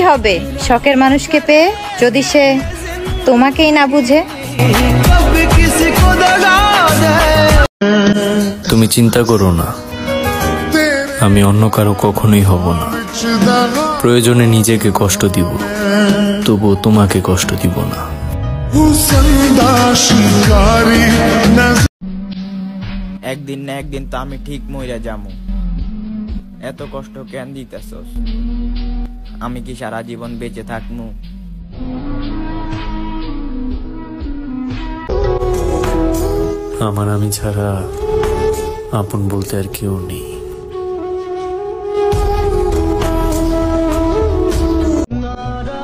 হবে শখের মানুষকে পেয়ে যদি সে তোমাকেই না বুঝে? তুমি চিন্তা করো না, আমি অন্য কারো কখনোই হব না। প্রয়োজনে নিজেকে কষ্ট দিব, তবুও তোমাকে কষ্ট দিব না। একদিন না একদিন তো আমি ঠিক মইরা যামু। এত কষ্ট কেন দিতেছস? আমি কি সারা জীবন বেঁচে থাকমু? আমার আমি ছাড়া আপন বলতে আর কেউ নেই।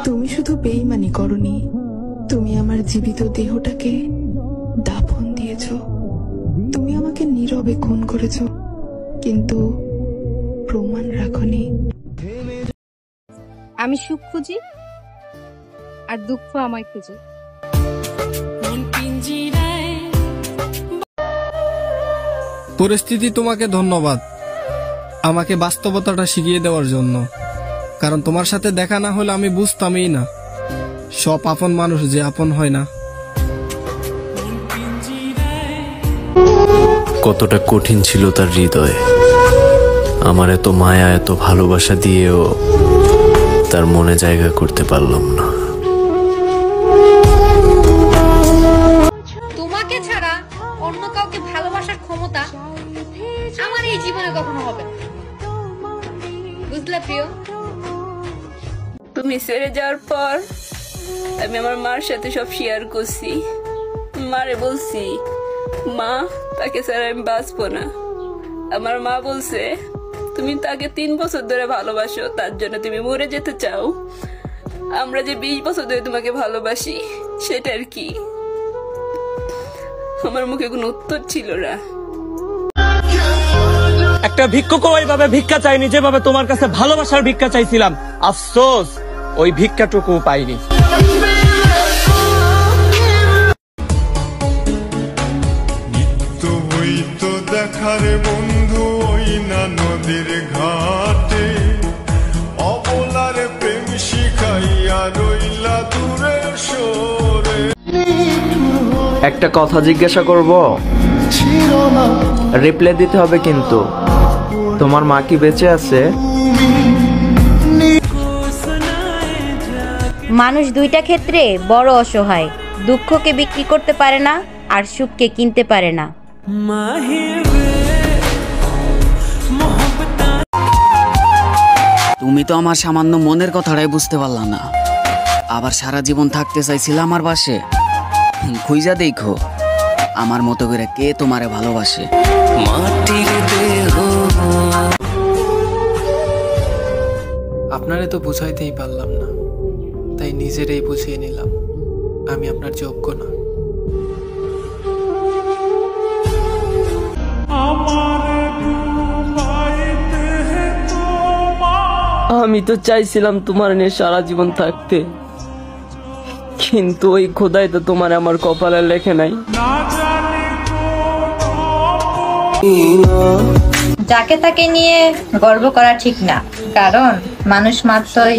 তুমি শুধু বেইমানি করনি, তুমি আমার জীবিত দেহটাকে দাফন দিয়েছো। তুমি আমাকে নীরবে খুন করেছো, কিন্তু প্রমাণ রাখনি। আমি সুখ খুঁজি আর দুঃখ আমায় খুঁজে। পরিস্থিতি তোমাকে ধন্যবাদ আমাকে বাস্তবতাটা শিখিয়ে দেওয়ার জন্য, কারণ তোমার সাথে দেখা না হলে আমি বুঝতামই না সব আপন মানুষ যে আপন হয় না। কতটা কঠিন ছিল তার হৃদয়, আমার এত মায়া এত ভালোবাসা দিয়েও তার মনে জায়গা করতে পারলাম না। তোমাকে ছাড়া অন্য কাউকে ভালোবাসার ক্ষমতা আমার এই জীবনে কখনো হবে না, বুঝলে প্রিয়? তুমি ছেড়ে যাওয়ার পর আমি আমার মার সাথে সব শেয়ার করছি। মারে বলছি, মা তাকে ছাড়া আমি বাঁচবো না। আমার মা বলছে, তুমি তাকে 3 বছর ধরে ভালোবাসো, তার জন্য তুমি মরে যেতে চাও। আমরা যে 20 বছর ধরে তোমাকে ভালোবাসি, সেটার কি? আমার মুখে কোনো উত্তর ছিল না। একটা ভিক্ষুক ওইভাবে ভিক্ষা চাইনি যেভাবে তোমার কাছে ভালোবাসার ভিক্ষা চাইছিলাম। আফসোস, ওই ভিক্ষাটুকু পাইনি। দেখারে বন্ধু ওই না নদীর ঘাটে, অবলারে প্রেম শিখাইয়া রইলা দূরে সরে। একটা কথা জিজ্ঞাসা করব, রিপ্লাই দিতে হবে কিন্তু। তোমার মা কি বেঁচে আছে? মানুষ দুইটা ক্ষেত্রে বড় অসহায়, দুঃখকে বিক্রি করতে পারে না আর সুখকে কিনতে পারে না। তুমি তো আমার সামান্য মনের কথাটাই বুঝতে পারলা না, আবার সারা জীবন থাকতে চাইছিলাম আমার পাশে। খুঁজা দেখো আমার মতো করে কে তোমারে ভালোবাসে। আপনারে তো বুঝাইতেই পারলাম না, তাই নিজেরই বুঝিয়ে নিলাম আমি আপনার যোগ্য না। আমি তো চাইছিলাম তোমার নিয়ে সারা জীবন থাকতে, কিন্তু ওই খোদাই তো তোমার আমার কপালে লেখে নাই। যাকে তাকে নিয়ে গর্ব করা ঠিক না, কারণ মানুষ মাত্রই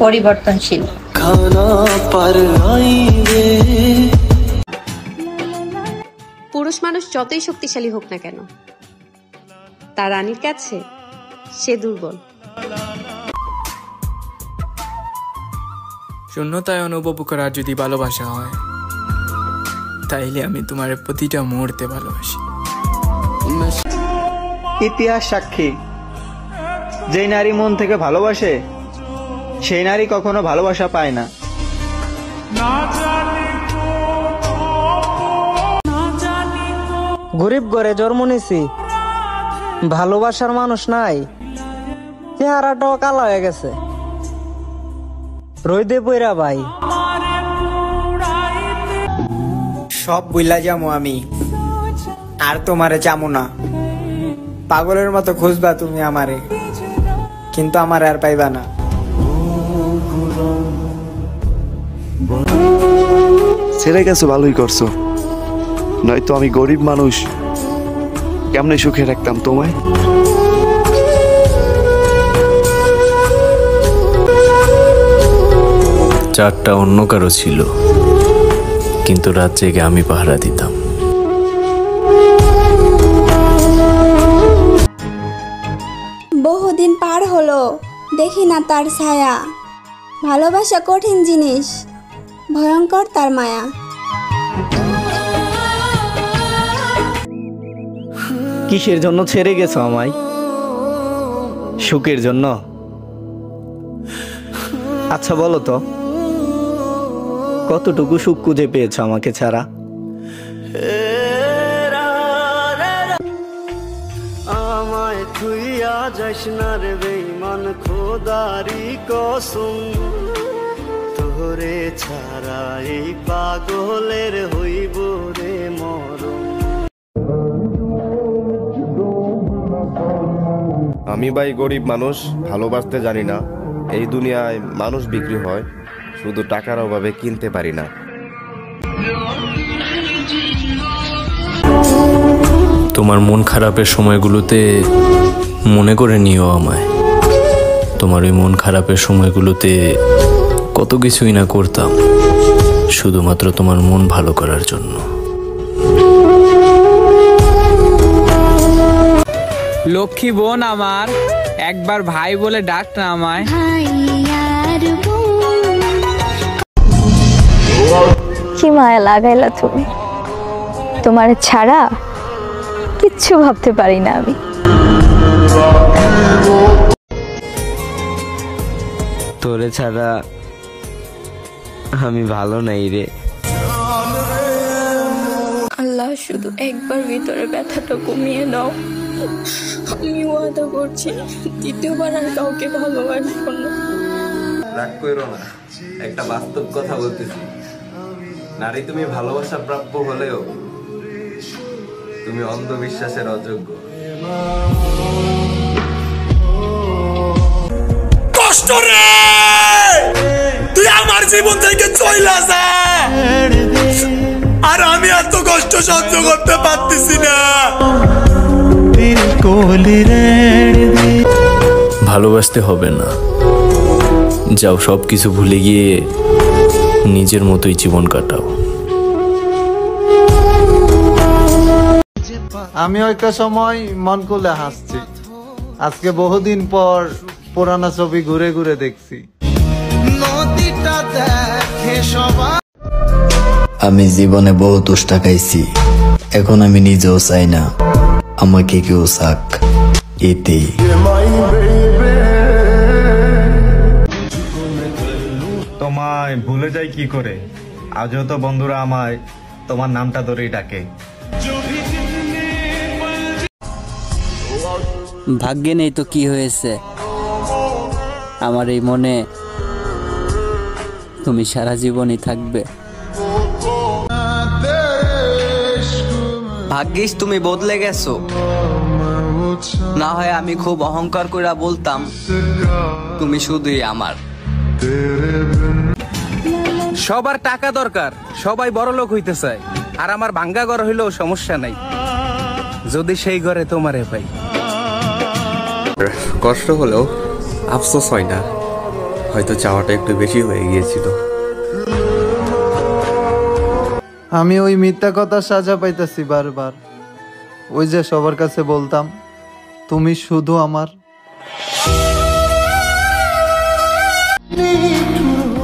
পরিবর্তনশীল। পুরুষ মানুষ যতই শক্তিশালী হোক না কেন, তার রানীর কাছে সে দুর্বল। শূন্যতায় অনুভব করা যদি ভালোবাসা হয়, তাইলে আমি তোমার প্রতিটা মুহূর্তে ভালোবাসি। ইতিহাস সাক্ষী, যে নারী মন থেকে ভালোবাসে সেই নারী কখনো ভালোবাসা পায় না। গরিব ঘরে জন্ম নিছি, ভালোবাসার মানুষ নাই, চেহারাটাও কালো হয়ে গেছে। রইদে পইরা ভাই, সব বুইলা যামু আমি, আর তোমারে চামু না। পাগলের মতো খুঁজবা তুমি আমারে, কিন্তু আমার আর পাইবা না। ছেড়ে গেছো, ভালোই করছো, নয়তো আমি গরিব মানুষ কেমনে সুখে রাখতাম তোমায়। 4টা অন্য কারো ছিল, কিন্তু রাত জেগে আমি পাহারা দিতাম। বহুদিন পার হলো, দেখি না তার ছায়া। ভালোবাসা কঠিন জিনিস, ভয়ঙ্কর তার মায়া। কিসের জন্য ছেড়ে গেছো আমায়? সুখের জন্য? আচ্ছা বলো তো, কতটুকু সুখ খুঁজে পেয়েছো আমাকে ছাড়া? আমায় তুইয়া যাস না রে বেঈমান, খোদারি কসম, তোরে ছাড়া এই পাগলের হইব রে মরণ। আমি ভাই গরিব মানুষ, ভালোবাসতে জানি না। এই দুনিয়ায় মানুষ বিক্রি হয়, শুধু টাকার অভাবে কিনতে পারি না। তোমার মন খারাপের সময়গুলোতে মনে করে নিও আমায়। তোমার ওই মন খারাপের সময়গুলোতে কত কিছুই না করতাম, শুধুমাত্র তোমার মন ভালো করার জন্য। লক্ষ্মী বোন আমার, একবার ভাই বলে ডাক না আমায়। কি মায়া লাগাইলা তুমি, তোমার ছাড়া কিচ্ছু ভাবতে পারি না আমি। তোরে ছাড়া আমি ভালো নাই রে। আল্লাহ শুধু একবার ভিতরে ব্যথাটা কমিয়ে দাও। আমি ওয়াদা করছি দ্বিতীয়বার আর কাউকে ভালোবাসবো না। রাগ করো না, একটা বাস্তব কথা বলতেছি। নারী তুমি ভালোবাসা প্রাপ্য হলেও তুমি অন্ধবিশ্বাসের অযোগ্য। কষ্ট রে, তুই আমার জীবন থেকে চইলা যা, আর আমি এত কষ্ট সহ্য করতে পারতেছি না। ভালোবাসতে হবে না, যাও সবকিছু ভুলে গিয়ে নিজের মতোই জীবন কাটাও। আমি একটা সময় মন খুলে হাসছি, আজকে বহুদিন পর পুরানা ছবি ঘুরে ঘুরে দেখছি। আমি জীবনে বহু তুষ্টা খাইছি, এখন আমি নিজেও চাই না আমাকে কেউ চাক। এতেই তোমায় ভুলে যাই কি করে? আজও তো বন্ধুরা আমায় তোমার নামটা ধরেই ডাকে। ভাগ্যে নেই তো কি হয়েছে, আমার এই মনে তুমি সারা জীবনই থাকবে। ভাগ্যিস তুমি বদলে গেছো, না হয় আমি খুব অহংকার করে বলতাম তুমি শুধুই আমার। সবার টাকা দরকার, সবাই বড় লোক হইতে চায়, আর আমার ভাঙ্গা ঘর হইলেও সমস্যা নাই যদি সেই ঘরে তোমারে পাই। কষ্ট হলেও আফসোস হয় না, হয়তো চাওয়াটা একটু বেশি হয়ে গিয়েছিল। আমি ওই মিথ্যা কথা সাজা পাইতেছি বারবার। ওই যে সবার কাছে বলতাম তুমি শুধু আমার।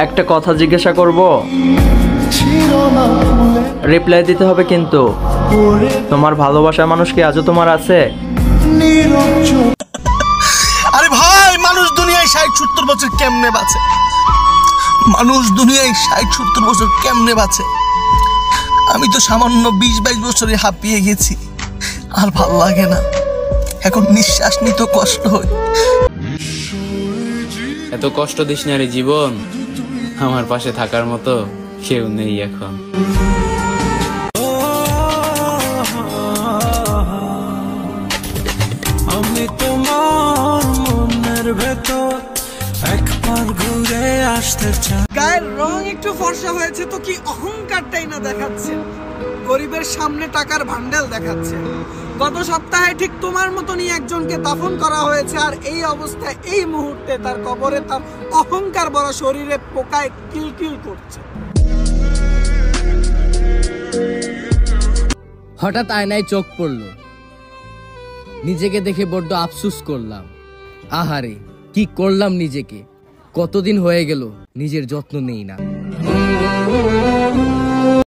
একটা কথা জিজ্ঞাসা করব, রিপ্লাই দিতে হবে কিন্তু। তোমার ভালোবাসার মানুষ কি আজও তোমার আছে? আরে ভাই, মানুষ দুনিয়ায় 60-70 বছর কেমনে বাঁচে? মানুষ দুনিয়ায় 60-70 বছর কেমনে বাঁচে? আমি তো সামান্য 20-22 বছরে হাঁপিয়ে গেছি, আর ভাল লাগে না। এখন নিঃশ্বাস নিতে কষ্ট হয়। এত কষ্ট দিস না রে জীবন, আমার পাশে থাকার মতো কেউ নেই এখন। আমি তোমার মনের ভেতর একবার ঘুরে আসতে চাই। গায়ের রং একটু ফর্সা হয়েছে তো কি অহংকারটাই না দেখাচ্ছে। গরিবের সামনে টাকার ভান্ডাল দেখাচ্ছে, গত সপ্তাহে ঠিক তোমার মতনই একজনকে দাফন করা হয়েছে, আর এই অবস্থায় এই মুহূর্তে তার কবরে তার অহংকার ভরা শরীরে পোকায় কিলকিল করছে। হঠাৎ আয়নায় চোখ পড়ল, নিজেকে দেখে বড্ড আফসোস করলাম। আহারে, কি করলাম নিজেকে, কতদিন হয়ে গেল নিজের যত্ন নেই না।